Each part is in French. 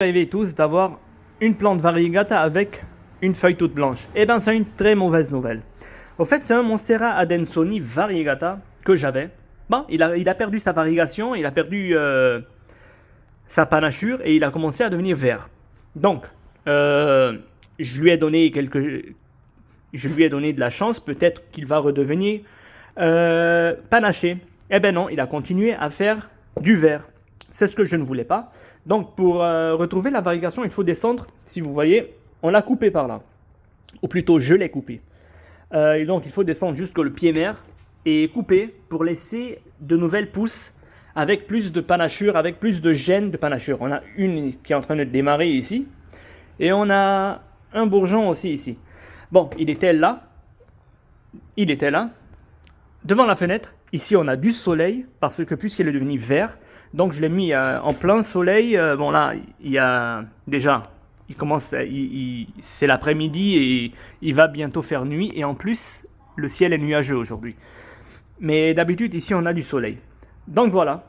Rêvez tous d'avoir une plante variegata avec une feuille toute blanche. Eh bien, c'est une très mauvaise nouvelle. Au fait, c'est un Monstera Adansonii variegata que j'avais. Bon, il a perdu sa variegation, il a perdu sa panachure et il a commencé à devenir vert. Donc, je lui ai donné de la chance, peut-être qu'il va redevenir panaché. Eh ben non, il a continué à faire du vert. C'est ce que je ne voulais pas. Donc pour retrouver la variegation, il faut descendre. Si vous voyez, on l'a coupé par là. Ou plutôt, je l'ai coupé. Et donc il faut descendre jusqu'au pied mère et couper pour laisser de nouvelles pousses avec plus de panachure, avec plus de gènes de panachure. On a une qui est en train de démarrer ici. Et on a un bourgeon aussi ici. Bon, il était là. Devant la fenêtre, ici on a du soleil, parce que puisqu'il est devenu vert, donc je l'ai mis en plein soleil. Bon là, il y a déjà, c'est l'après-midi et il va bientôt faire nuit, et en plus, le ciel est nuageux aujourd'hui. Mais d'habitude, ici on a du soleil. Donc voilà,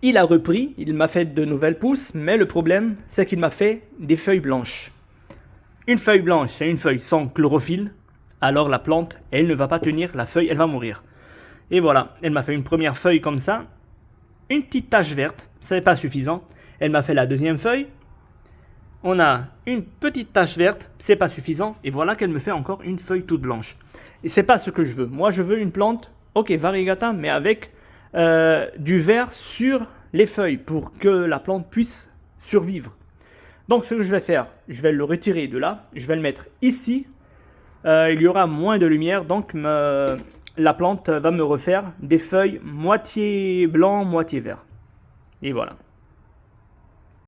il a repris, il m'a fait de nouvelles pousses, mais le problème, c'est qu'il m'a fait des feuilles blanches. Une feuille blanche, c'est une feuille sans chlorophylle. Alors la plante, elle ne va pas tenir, la feuille, elle va mourir. Et voilà, elle m'a fait une première feuille comme ça, une petite tache verte, ça n'est pas suffisant. Elle m'a fait la deuxième feuille, on a une petite tache verte, c'est pas suffisant. Et voilà qu'elle me fait encore une feuille toute blanche. Et c'est pas ce que je veux. Moi, je veux une plante, ok, variegata, mais avec du vert sur les feuilles pour que la plante puisse survivre. Donc ce que je vais faire, je vais le retirer de là, je vais le mettre ici. Il y aura moins de lumière, donc la plante va me refaire des feuilles moitié blanc, moitié vert. Et voilà.